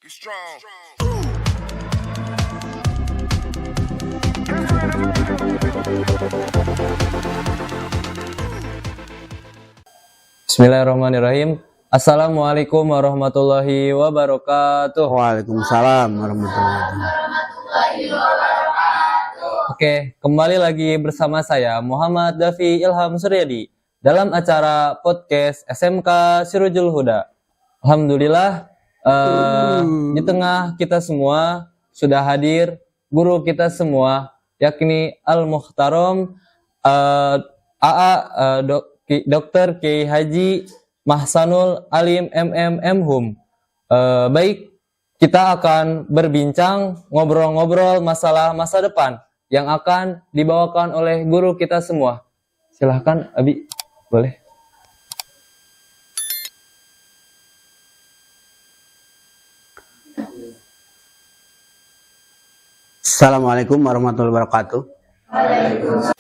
be strong. Bismillahirrahmanirrahim. Assalamualaikum warahmatullahi wabarakatuh. Waalaikumsalam warahmatullahi wabarakatuh. Oke, kembali lagi bersama saya Muhammad Dafi Ilham Suryadi dalam acara podcast SMK Sirujul Huda. Alhamdulillah, di tengah kita semua sudah hadir guru kita semua, yakni Al-Muhtaram AA Dr. Kiai Haji Mahsanul Alim MM. Baik, kita akan berbincang, ngobrol-ngobrol masalah masa depan yang akan dibawakan oleh guru kita semua. Silahkan, Abi, boleh. Assalamualaikum warahmatullahi wabarakatuh. Waalaikumsalam.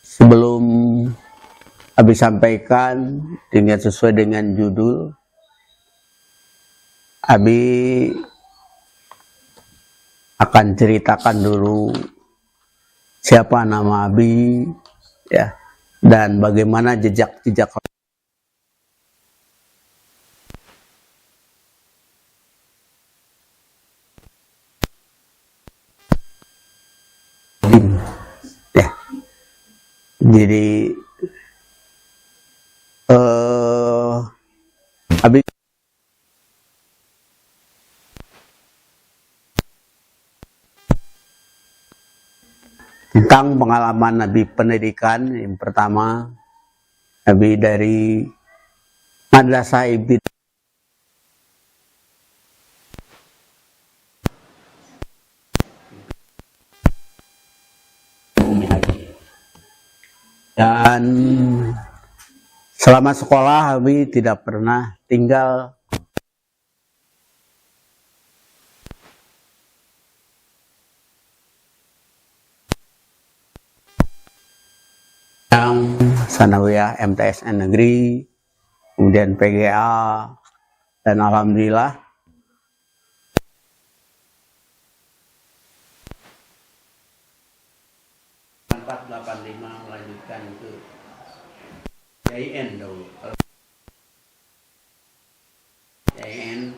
Sebelum Abi sampaikan dengan sesuai dengan judul, Abi akan ceritakan dulu siapa nama Abi, ya, dan bagaimana jejak-jejak ya. Jadi Abi tentang pengalaman Abi pendidikan. Yang pertama, Abi dari Madrasah Ibtidai dan selama sekolah Abi tidak pernah tinggal yang Sanawiyah MTSN Negeri, kemudian PGA, dan alhamdulillah melanjutkan ke JIN dulu. JIN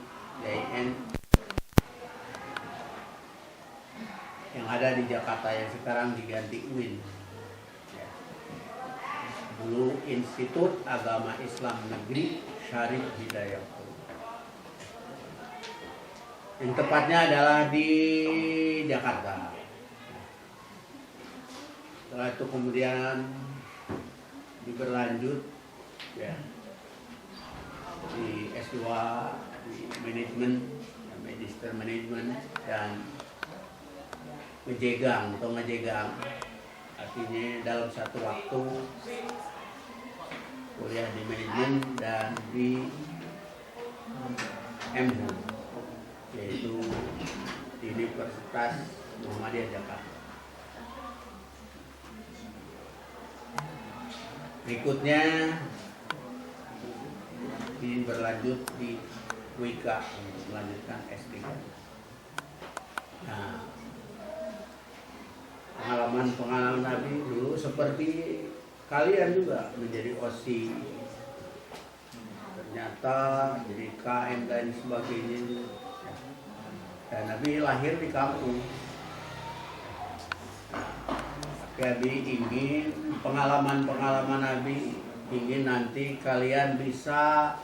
yang ada di Jakarta yang sekarang diganti UIN. Dulu Institut Agama Islam Negeri Syarif Hidayah. Yang tepatnya adalah di Jakarta. Setelah itu kemudian berlanjut ya di S2 di manajemen, magister manajemen, dan ngejegang, artinya dalam satu waktu kuliah di manajemen dan di MHU, yaitu di Universitas Muhammadiyah Jakarta. Berikutnya berlanjut di WIKA untuk melanjutkan S3. Nah, pengalaman Nabi dulu seperti kalian juga menjadi OSI, ternyata jadi KM dan sebagainya. Dan Nabi lahir di kampung. Nabi ingin pengalaman Nabi, ingin nanti kalian bisa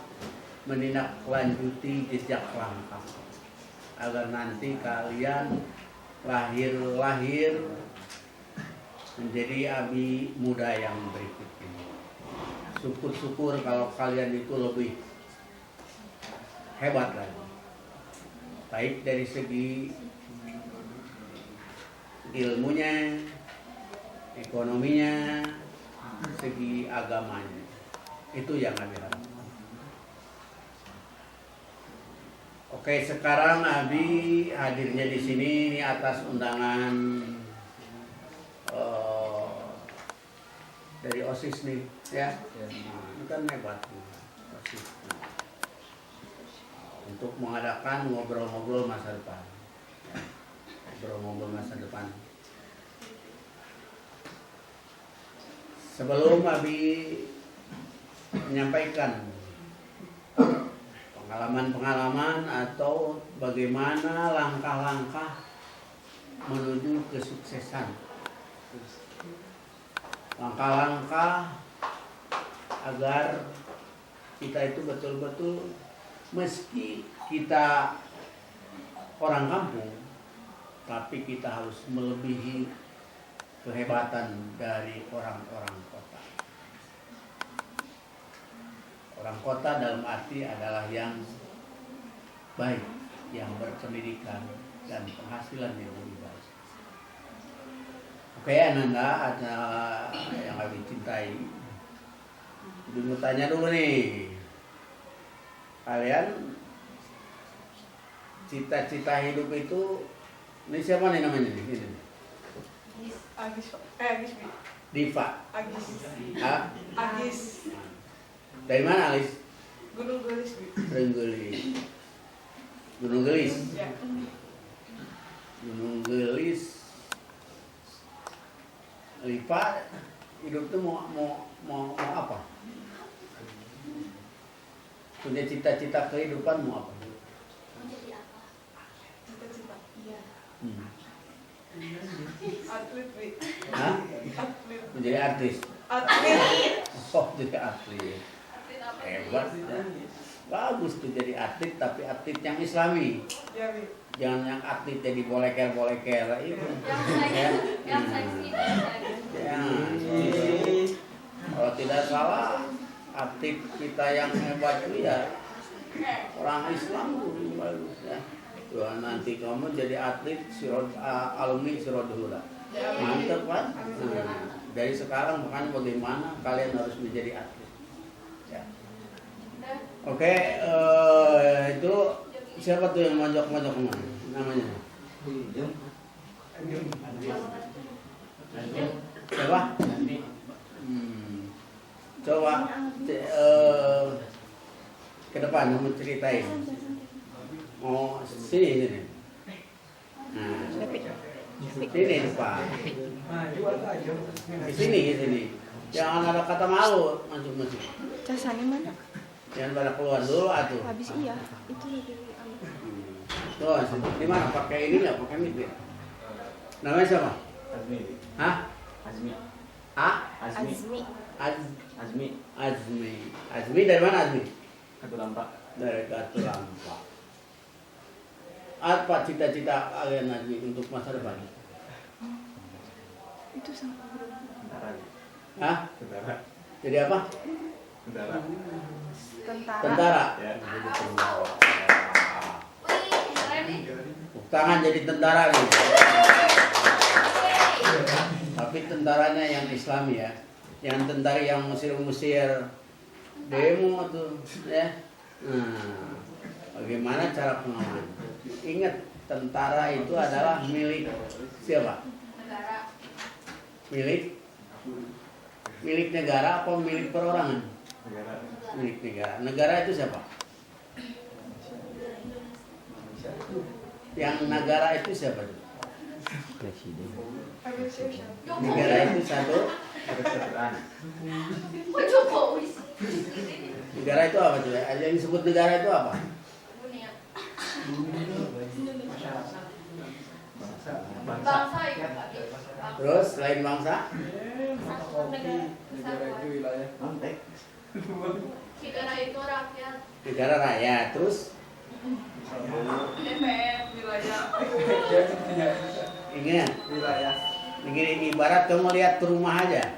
menindaklanjuti jejak langkah agar nanti kalian lahir menjadi abdi muda yang berikut ini. Syukur-syukur kalau kalian itu lebih hebat lagi, baik dari segi ilmunya, ekonominya, segi agamanya. Itu yang kami harapkan. Oke, sekarang Abi hadirnya di sini ini atas undangan dari OSIS nih, ya. Ini kan hebat OSIS. Untuk mengadakan ngobrol-ngobrol masa depan. Ya. Ngobrol-ngobrol masa depan. Sebelum Abi menyampaikan pengalaman-pengalaman atau bagaimana langkah-langkah menuju kesuksesan. Langkah-langkah agar kita itu betul-betul, meski kita orang kampung, tapi kita harus melebihi kehebatan dari orang-orang kota. Orang kota dalam arti adalah yang baik, yang berpendidikan dan penghasilan yang lebih baik. Oke, Ananda, ada yang lebih cintai. Dulu tanya dulu nih, kalian cita-cita hidup itu, ini siapa nih namanya nih? Ini. Agis, Diva. Agis. Ah? Agis. Dari mana, Alis? Gunung Gelis, Bi. Gunung Gelis. Gunung Gelis. Ya. Gunung Gelis. Diva, hidup tuh mau apa? Punya cita-cita kehidupan mau apa? Cita-cita. Iya. Atlet, Bi. Hah? Atlet. Menjadi artis. Atlet. Oh, jadi atlet. Hebat. Ya. Bagus tuh jadi atlet, tapi atlet yang Islami. Ya, Bi. Jangan yang atlet jadi boleker-boleker itu. Yang seksi. Ya. Kalau tidak salah, atlet kita yang hebat itu ya orang Islam tuh bagus ya. Tuh, nanti kamu jadi atlet alumni Sirodul Huda. Mantap kan? Nah, dari sekarang makanya bagaimana kalian harus menjadi atlet. Ya. Oke, itu siapa tuh yang mojok-mojok kemana? Namanya? Siapa? Coba ke depan mau ceritain. Mau sini. Nah, sini depan. Sini. Jangan ada kata malu, masuk. Casanya mana? Jangan pada keluar dulu atuh. Habis iya, itu lebih aman. Tuh, di mana pakai ini nggak? Pakai mic ya? Namanya siapa? Azmi. Hah? Azmi. Ah? Azmi. Azmi. Azmi dari mana Azmi? Katulampak. Dari Katulampak. Apa cita-cita kalian Azmi untuk masa depan? Itu sama Tentara. Hah? Tentara. Jadi apa? Tentara. tentara. Tentara. Ya. Jadi tentara. Wih, keren nih. Tepuk tangan jadi tentara nih. Tapi tentaranya yang Islami ya. Yang tentara yang Mesir demo tuh ya. Nah, bagaimana cara pengamanan? Ingat, tentara itu adalah milik siapa? Negara. Milik negara apa milik perorangan? Negara. Milik negara. Negara itu siapa? Yang negara itu siapa? Presiden. Negara itu satu. Kesejahteraan. Kok Jokowi sih? Negara itu apa tuh? Yang disebut negara itu apa? Dunia. Bangsa. Bangsa ya, Pak. Terus selain bangsa? Satuan negara. Kesatuan. wilayah. Konteks. Negara itu rakyat. Negara rakyat. Terus DPR wilayah. ingat, Wilayah. begini ibarat kamu lihat rumah aja.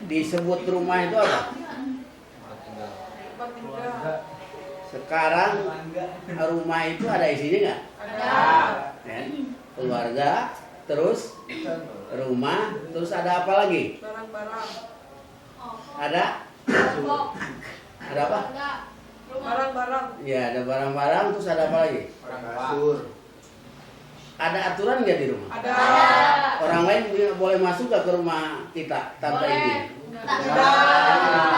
Disebut rumah itu apa? Tempat tinggal. Sekarang rumah itu ada isinya nggak? Ada. Ya. Keluarga, terus rumah, terus ada apa lagi? Barang-barang. Oh, Ada? kelompok. Ada apa? Keluarga. Barang-barang. Ya, ada barang-barang, terus ada apa lagi? Kasur. Ada aturan nggak di rumah? Ada. Orang lain boleh masuk nggak ke rumah kita tanpa Boleh. izin? Tidak.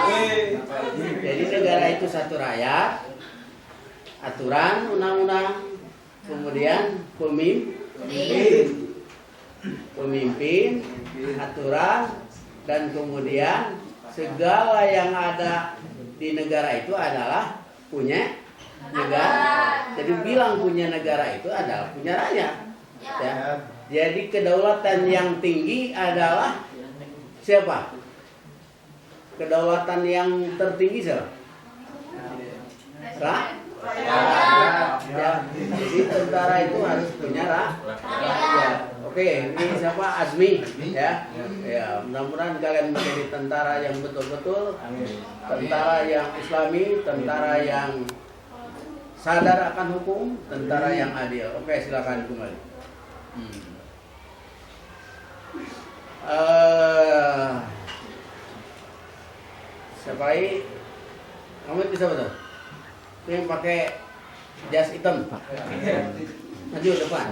Jadi negara itu satu rakyat, aturan, undang-undang, kemudian pemimpin, aturan, dan kemudian segala yang ada di negara itu adalah punya negara. Jadi bilang punya negara itu adalah punya rakyat. Ya. Jadi kedaulatan yang tinggi adalah siapa? Kedaulatan yang tertinggi siapa? Ya. Jadi tentara itu harus punya rakyat. Oke, ini siapa? Azmi, ya. Ya, mudah-mudahan kalian menjadi tentara yang betul-betul, tentara yang Islami, tentara yang sadar akan hukum, tentara yang adil. Oke, silakan kembali. Siapa lagi? Kamu bisa betul? Itu yang pakai jas hitam. Maju depan.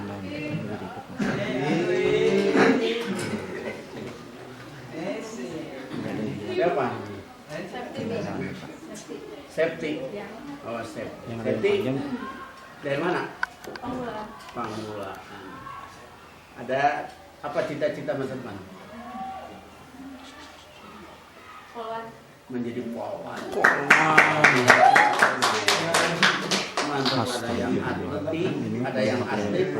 Siapa? Safety. Oh, safety. Dari mana? Pangmulaan. Ada apa cita-cita masa depan? Menjadi polwan. Mantap, ada yang atletik, ada yang atlet,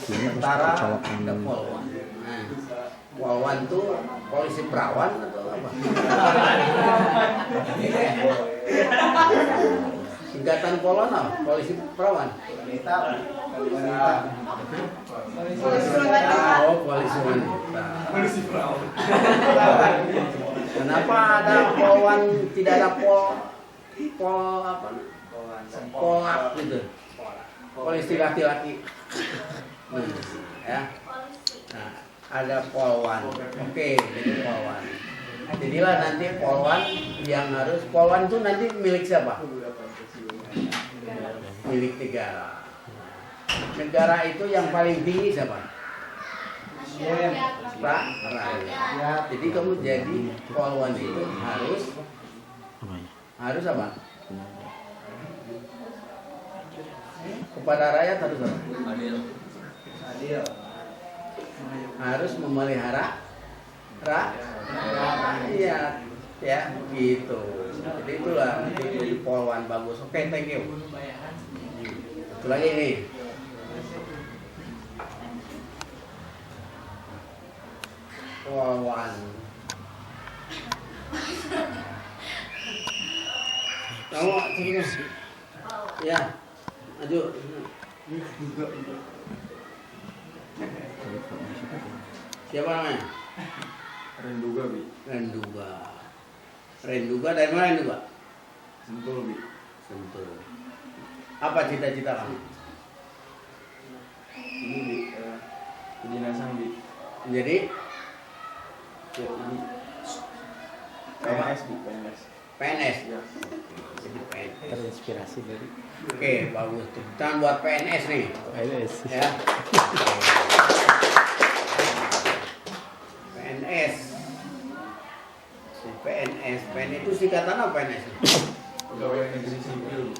tentara, ada polwan. Nah, polwan tuh polisi perawan atau apa? Singkatan polwan apa? Polisi perawan. Oh, polisi wanita. Polisi perawan. Kenapa ada polwan tidak ada pol apa? Polak gitu. Polisi laki-laki. Ya. Nah, ada polwan. Oke, jadi polwan. Jadilah nanti polwan yang harus polwan itu nanti milik siapa? Milik negara. Negara itu yang paling tinggi siapa? Rakyat. Jadi kamu jadi polwan itu harus apa? Kepada rakyat harus apa? Adil. Harus memelihara rakyat, ya gitu. Jadi itulah jadi polwan bagus. Oke, thank you. Satu lagi nih. Polwan. Kamu terus. Ya. Maju. Siapa namanya? Renduga, Bi. Renduga dari mana Renduga? Sentul, Bi. Sentul. Apa cita-cita kamu? Ini, Bi. Kedinasan, Bi. Jadi Ya, ini. PNS, Bi. PNS. Ya. Jadi PNS. Terinspirasi dari Oke, bagus. Tepuk tangan buat PNS nih. PNS. Ya. PNS. Si PNS itu singkatan apa PNS? Pegawai negeri sipil.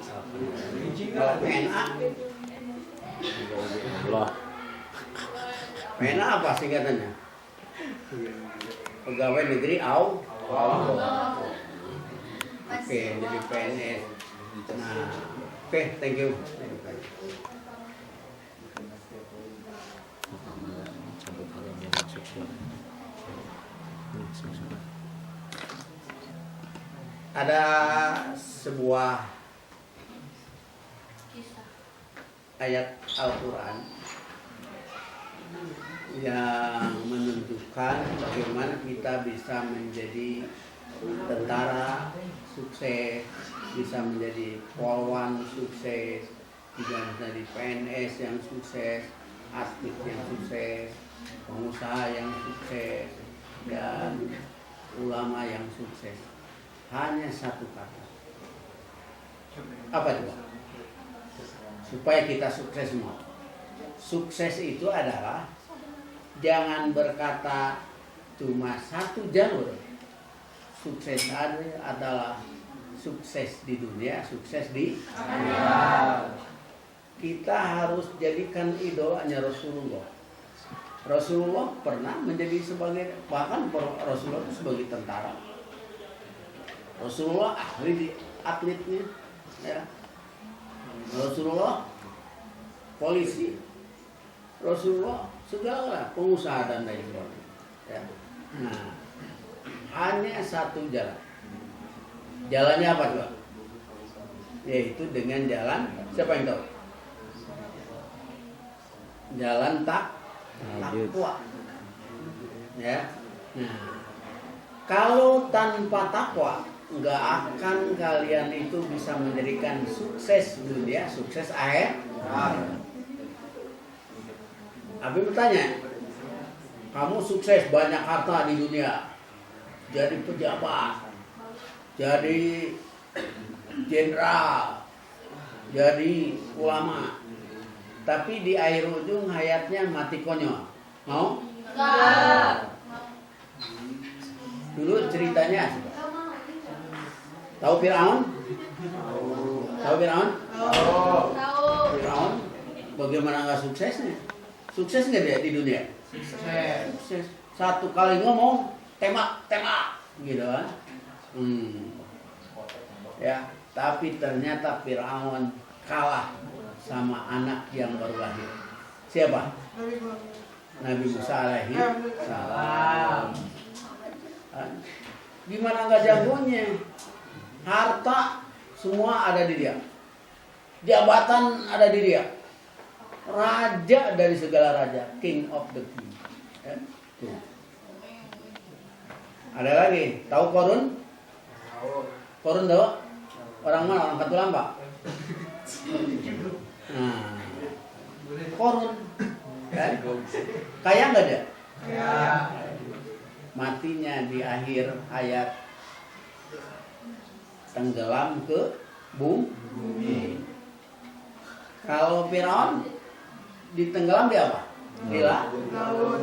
Kalau PNA? PNA apa singkatannya? Pegawai negeri Oke, jadi PNS. Nah, oke, thank you. Ada sebuah ayat Al-Quran yang menunjukkan bagaimana kita bisa menjadi tentara sukses, bisa menjadi polwan sukses, bisa menjadi PNS yang sukses, artis yang sukses, pengusaha yang sukses, dan ulama yang sukses. Hanya satu kata. Apa itu? Supaya kita sukses semua. Sukses itu adalah jangan berkata cuma satu jalur. Sukses adalah sukses di dunia, sukses di akhirat. Kita harus jadikan idolanya Rasulullah. Rasulullah pernah menjadi sebagai, bahkan Rasulullah sebagai tentara. Rasulullah ahli di atletnya, ya. Rasulullah polisi, Rasulullah segala pengusaha dan lain sebagainya. Ya. Nah, hanya satu jalan. Jalannya apa coba? Yaitu dengan jalan, siapa yang tahu? Jalan takwa. Ya. Nah, kalau tanpa takwa, nggak akan kalian itu bisa menjadikan sukses dunia, sukses akhirat. Abi bertanya, kamu sukses banyak harta di dunia, jadi pejabat, jadi jenderal, jadi ulama, tapi di akhir ujung hayatnya mati konyol, mau? Enggak. Dulu ceritanya, tahu Firaun? Tahu Firaun? Tahu. Firaun bagaimana nggak suksesnya? Sukses nggak dia di dunia? Sukses. Satu kali ngomong, tembak, gitu kan? Ya, tapi ternyata Firaun kalah sama anak yang baru lahir. Siapa? Nabi Musa alaihi salam. Gimana nggak jagonya? Harta semua ada di dia. Jabatan ada di dia. Raja dari segala raja, king of the king. Ya, tuh. Ada lagi, tahu Korun? Korun tahu? Orang mana? Orang Katulampa. Nah, Korun, kan? Kaya nggak dia? Matinya di akhir hayat, tenggelam ke bumi. Kalau Firaun ditenggelam di apa? Di laut.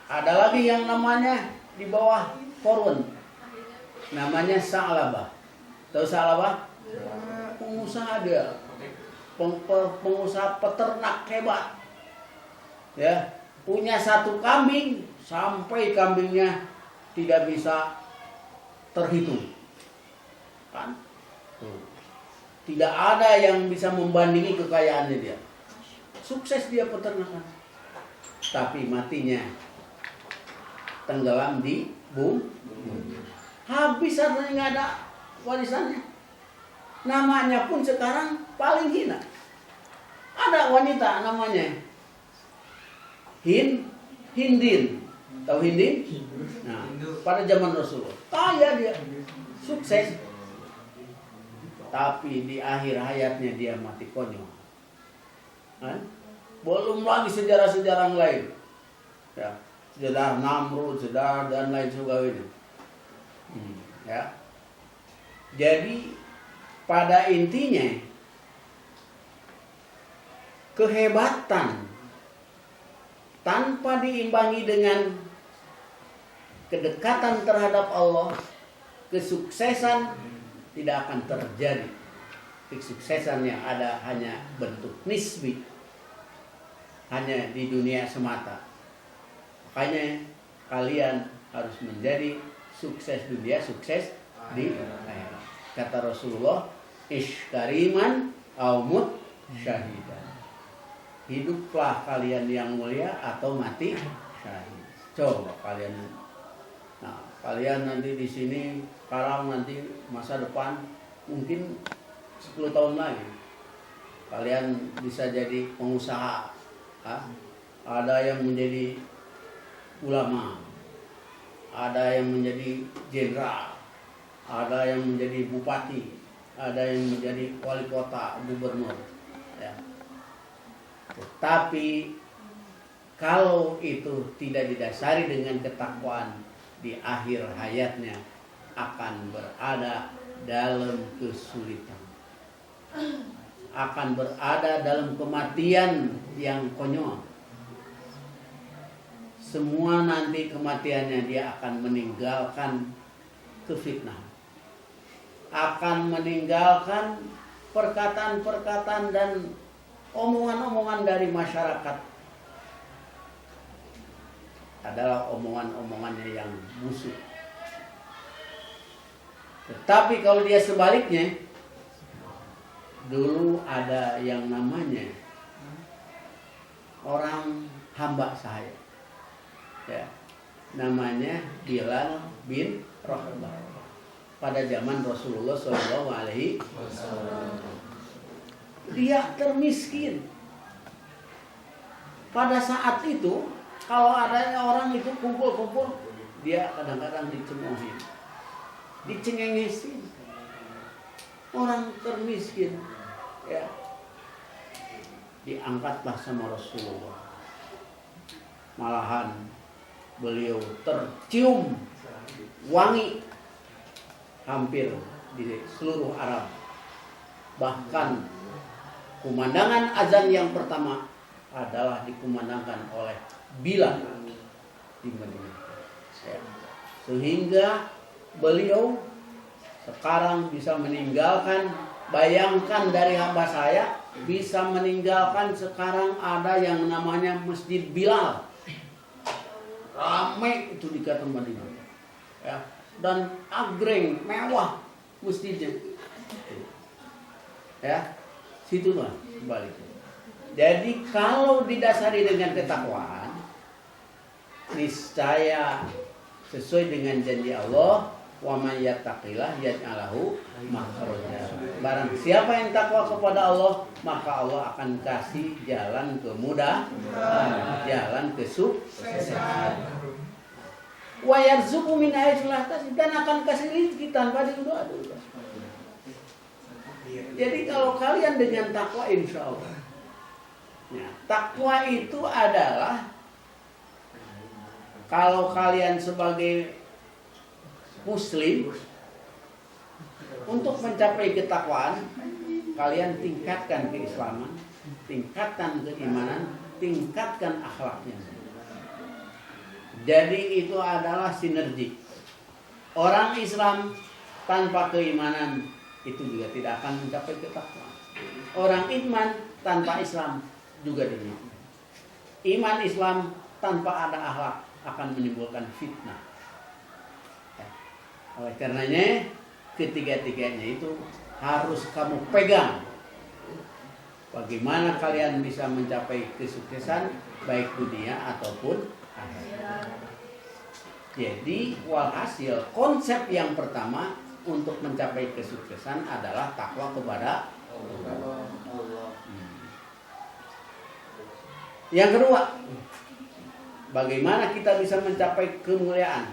Ada lagi yang namanya di bawah Korun, namanya Sa'labah. Tahu Sa'labah? Pengusaha dia, pengusaha peternak hebat. Ya, punya satu kambing sampai kambingnya tidak bisa terhitung. Kan? Tidak ada yang bisa membandingi kekayaannya dia. Sukses dia peternakan. Tapi matinya tenggelam di bumi. Habis hartanya nggak ada warisannya. Namanya pun sekarang paling hina. Ada wanita namanya Hindin. Tahu Hindin? Nah, pada zaman Rasulullah. Kaya dia. Sukses. Tapi di akhir hayatnya dia mati konyol. Belum lagi sejarah-sejarah yang lain. Ya, sejarah Namrud, sejarah dan lain sebagainya. Ya. Jadi pada intinya kehebatan tanpa diimbangi dengan kedekatan terhadap Allah, kesuksesan tidak akan terjadi. Kesuksesan yang ada hanya bentuk nisbi, hanya di dunia semata. Makanya kalian harus menjadi sukses dunia, sukses di akhirat. Kata Rasulullah, ish kariman au mut syahidan. Hiduplah kalian yang mulia atau mati syahid. Coba kalian. Nah, kalian nanti di sini sekarang, nanti masa depan mungkin 10 tahun lagi kalian bisa jadi pengusaha. Ada yang menjadi ulama, ada yang menjadi jenderal, ada yang menjadi bupati, ada yang menjadi wali kota, gubernur, ya. Tapi kalau itu tidak didasari dengan ketakwaan, di akhir hayatnya akan berada dalam kesulitan, akan berada dalam kematian yang konyol. Semua nanti kematiannya dia akan meninggalkan kefitnahan, akan meninggalkan perkataan-perkataan dan omongan-omongan dari masyarakat, adalah omongan-omongannya yang busuk. Tetapi kalau dia sebaliknya, dulu ada yang namanya orang hamba saya, ya, namanya Bilal bin Rabah pada zaman Rasulullah SAW. Dia termiskin. Pada saat itu, kalau ada orang itu kumpul-kumpul, dia kadang-kadang dicemoohin, dicengengesin. Orang termiskin, ya, diangkatlah sama Rasulullah. Malahan beliau tercium wangi hampir di seluruh Arab. Bahkan kumandangan azan yang pertama adalah dikumandangkan oleh Bilal di Madinah. Sehingga beliau sekarang bisa meninggalkan, bayangkan dari hamba saya bisa meninggalkan sekarang ada yang namanya Masjid Bilal. Ramai itu di kota Madinah. Ya, dan agreng, mewah masjidnya. Ya, situlah kembali. Jadi kalau didasari dengan ketakwaan, niscaya sesuai dengan janji Allah, wa may yattaqillah yaj'al lahu makhraja. Barang siapa yang takwa kepada Allah, maka Allah akan kasih jalan kemudahan, jalan kesuksesan. Wa yarzuqu min haitsu la yahtasib, dan akan kasih rezeki tanpa diduga-duga. Jadi kalau kalian dengan takwa, insya Allah. Ya, takwa itu adalah kalau kalian sebagai Muslim untuk mencapai ketakwaan, kalian tingkatkan keislaman, tingkatkan keimanan, tingkatkan akhlaknya. Jadi itu adalah sinergi. Orang Islam tanpa keimanan itu juga tidak akan mencapai ketakwaan. Orang iman tanpa Islam juga demikian. Iman Islam tanpa ada akhlak akan menimbulkan fitnah. Oleh karenanya ketiga-tiganya itu harus kamu pegang. Bagaimana kalian bisa mencapai kesuksesan baik dunia ataupun akhirat. Jadi walhasil konsep yang pertama untuk mencapai kesuksesan adalah takwa kepada Allah. Yang kedua, bagaimana kita bisa mencapai kemuliaan?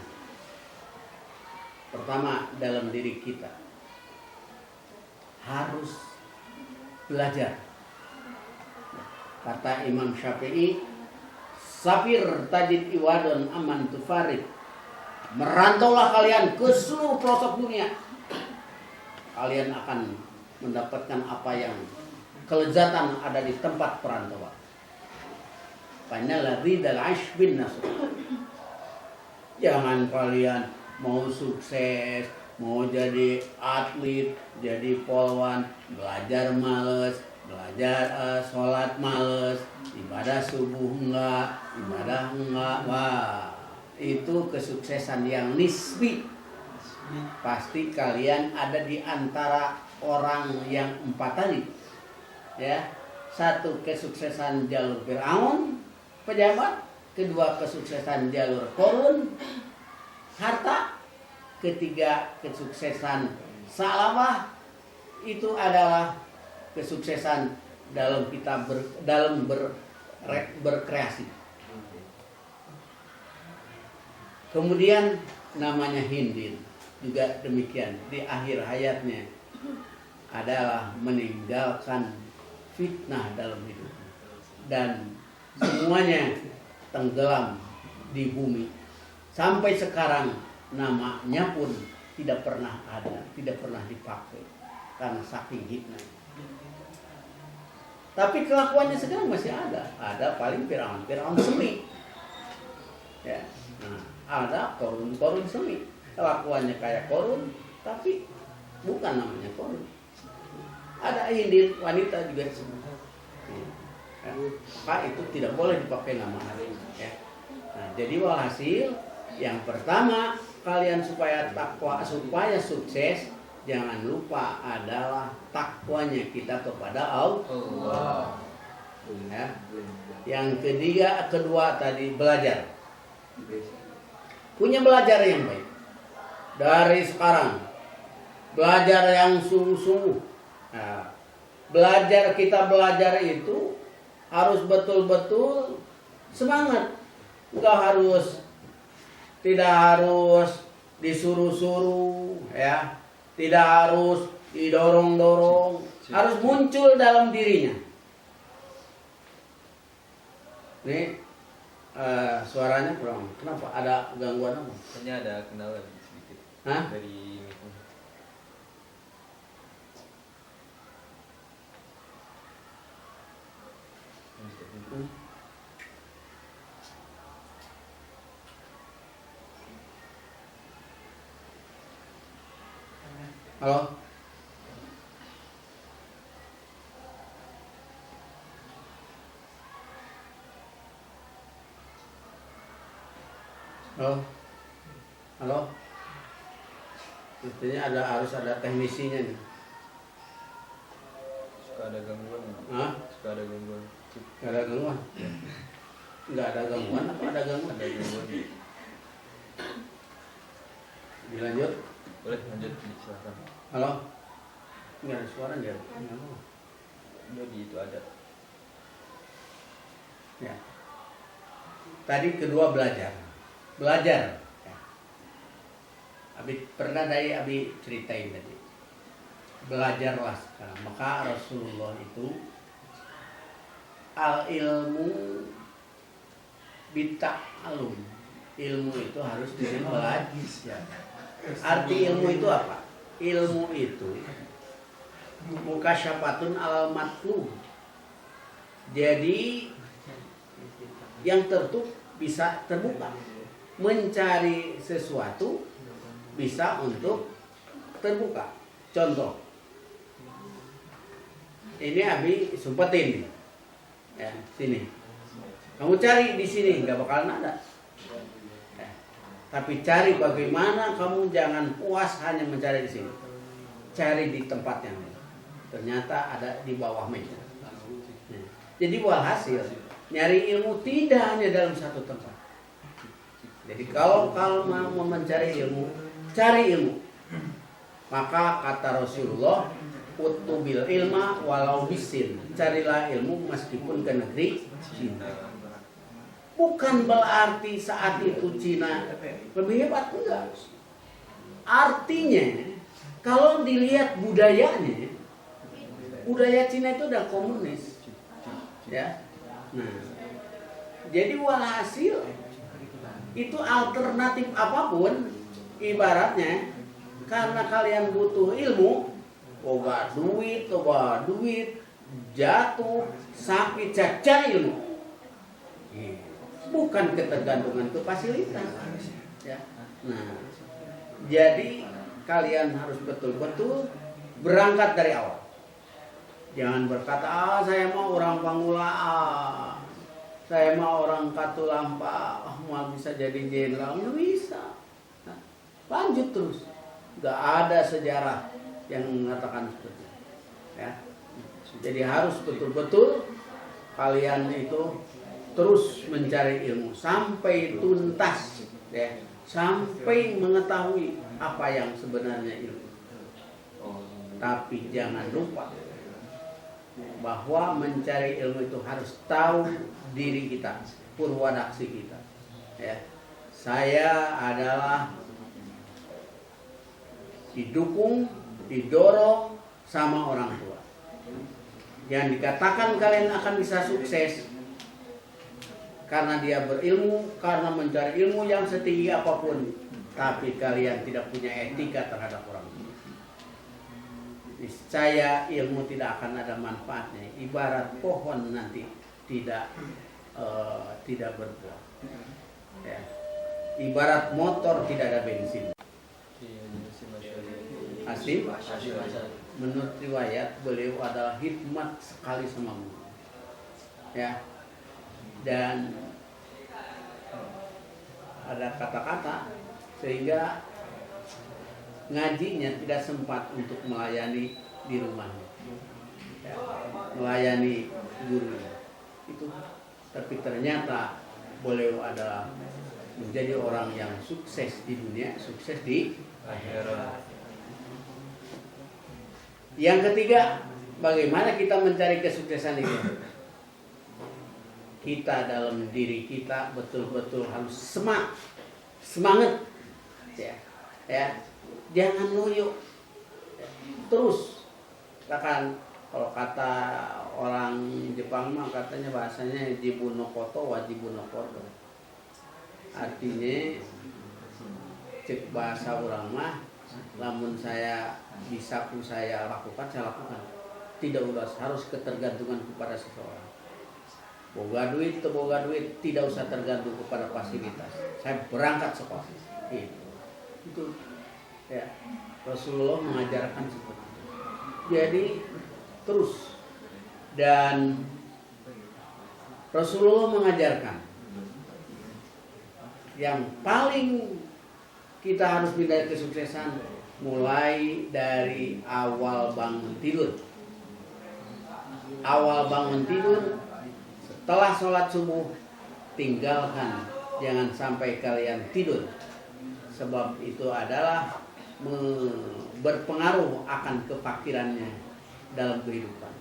Pertama, dalam diri kita harus belajar. Kata Imam Syafi'i, safir tajid iwadon aman tufarid. Merantaulah kalian ke seluruh pelosok dunia. Kalian akan mendapatkan apa yang kelezatan ada di tempat perantauan. Panyalah ridal aish bin nasr. Jangan kalian mau sukses, mau jadi atlet, jadi polwan, belajar males, belajar sholat males, ibadah subuh enggak, ibadah enggak. Wah, itu kesuksesan yang nisbi. Pasti kalian ada di antara orang yang empat tadi. Ya, satu kesuksesan jalur Fir'aun, pejabat. Kedua kesuksesan jalur Korun, harta. Ketiga kesuksesan Salabah, itu adalah kesuksesan dalam kita berkreasi. Kemudian namanya Hindin juga demikian, di akhir hayatnya adalah meninggalkan fitnah dalam hidup dan semuanya tenggelam di bumi. Sampai sekarang namanya pun tidak pernah ada, tidak pernah dipakai karena saking hikmah. Tapi kelakuannya sekarang masih ada. Ada paling Firaun semi. Ya. Nah, ada korun semi. Kelakuannya kayak korun, tapi bukan namanya korun. Ada indin wanita juga semi. Ya. Maka itu tidak boleh dipakai nama hari ini. Ya. Nah, jadi walhasil yang pertama kalian supaya sukses, jangan lupa adalah takwanya kita kepada Allah. Ya. Yang kedua tadi belajar. Punya belajar yang baik. Dari sekarang belajar yang sungguh-sungguh. Nah, kita belajar itu harus betul-betul semangat. Tidak harus disuruh-suruh, ya. Tidak harus didorong-dorong, harus muncul dalam dirinya. Nih, suaranya kurang. Kenapa? Ada gangguan apa? Hanya ada kendala sedikit Hah? dari mikrofon. Halo? Halo? Halo? Artinya harus ada teknisinya nih. Suka ada gangguan. Hah? Suka ada gangguan. Gak ada gangguan? Nggak ada gangguan apa ada gangguan? Ada gangguan. Dilanjut? Boleh lanjut, silakan. Halo? Nggak ada suara dia. Jadi itu ada. Ya. Tadi kedua belajar. Ya. Abi ceritain tadi. Belajarlah sekarang. Maka Rasulullah itu al ilmu bita'alum. Ilmu itu harus belajar. Arti ilmu itu apa? Ilmu itu mukasyafatun al matlub. Jadi yang tertutup bisa terbuka. Mencari sesuatu bisa untuk terbuka. Contoh, ini Abi sumpetin, ya sini. Kamu cari di sini nggak bakalan ada. Ya. Tapi cari bagaimana kamu jangan puas hanya mencari di sini. Cari di tempat yang lain. Ternyata ada di bawah meja. Ya. Jadi walhasil nyari ilmu tidak hanya dalam satu tempat. Jadi kalau mau mencari ilmu, cari ilmu. Maka kata Rasulullah, utubil ilma walau bisin. Carilah ilmu meskipun ke negeri Cina. Bukan berarti saat itu Cina lebih hebat, enggak. Artinya kalau dilihat budayanya, budaya Cina itu udah komunis. Ya. Nah, jadi walhasil itu alternatif apapun ibaratnya karena kalian butuh ilmu, obat duit, jatuh, sakit, cari ilmu. Bukan ketergantungan ke fasilitas. Ya. Nah, jadi kalian harus betul-betul berangkat dari awal. Jangan berkata, saya mau orang Pangula, saya mau orang Katulampa, mau bisa jadi jenderal, nggak bisa. Nah, lanjut terus. Nggak ada sejarah yang mengatakan seperti itu. Ya. Jadi harus betul-betul kalian itu terus mencari ilmu sampai tuntas, ya, sampai mengetahui apa yang sebenarnya ilmu. Tapi jangan lupa bahwa mencari ilmu itu harus tahu diri kita, purwadaksi kita. Ya. Saya adalah didukung, didorong sama orang tua. Yang dikatakan kalian akan bisa sukses karena dia berilmu, karena mencari ilmu yang setinggi apapun. tapi kalian tidak punya etika terhadap orang tua, niscaya ilmu tidak akan ada manfaatnya. Ibarat pohon nanti tidak berbuah. Ya. Ibarat motor tidak ada bensin. Asim, menurut riwayat beliau adalah hikmat sekali sama guru. Ya. Dan ada kata-kata sehingga ngajinya tidak sempat untuk melayani di rumahnya, ya, melayani gurunya itu. Tapi ternyata beliau adalah menjadi orang yang sukses di dunia, sukses di akhirat. Yang ketiga, bagaimana kita mencari kesuksesan itu? Kita dalam diri kita betul-betul harus semangat, ya, jangan loyo, ya. Terus, bahkan kalau kata orang Jepang mah katanya bahasanya jibu no koto wajibu no koto. Artinya cek bahasa orang mah, lamun saya bisa saya lakukan, saya lakukan. Tidak harus ketergantungan kepada seseorang. Boga duit, boga duit, tidak usah tergantung kepada fasilitas. Saya berangkat sekolah. Itu ya, Rasulullah mengajarkan seperti itu. Jadi terus, dan Rasulullah mengajarkan yang paling kita harus mencari kesuksesan mulai dari awal bangun tidur. Awal bangun tidur, setelah sholat subuh, tinggalkan, jangan sampai kalian tidur, sebab itu adalah berpengaruh akan kefakirannya dalam kehidupan.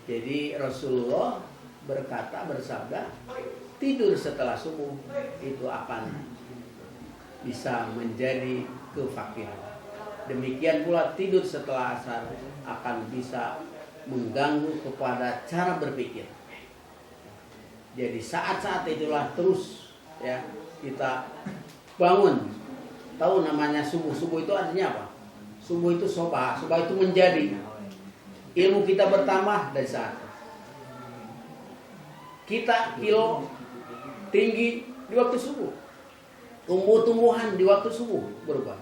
Jadi Rasulullah bersabda, tidur setelah subuh itu akan bisa menjadi kefakiran. Demikian pula tidur setelah asar akan bisa mengganggu kepada cara berpikir. Jadi saat-saat itulah terus ya kita bangun. Tahu namanya subuh. Subuh itu artinya apa? Subuh itu sobah. Sobah itu menjadi. Ilmu kita bertambah dari saat kita kilo tinggi di waktu subuh. Tumbuh-tumbuhan di waktu subuh berubah.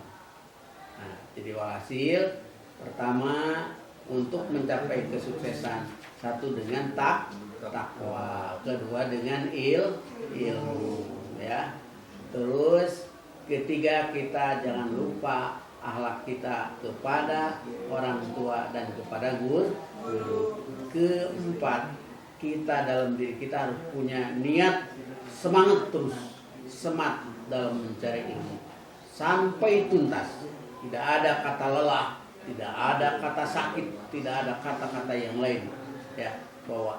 Nah, jadi walhasil pertama untuk mencapai kesuksesan, satu dengan takwa, kedua dengan ilmu, ya. Terus ketiga kita jangan lupa akhlak kita kepada orang tua dan kepada guru. Keempat, kita dalam diri kita harus punya niat semangat terus, semangat dalam mencari ilmu sampai tuntas. Tidak ada kata lelah, tidak ada kata sakit, tidak ada kata-kata yang lain, ya, bahwa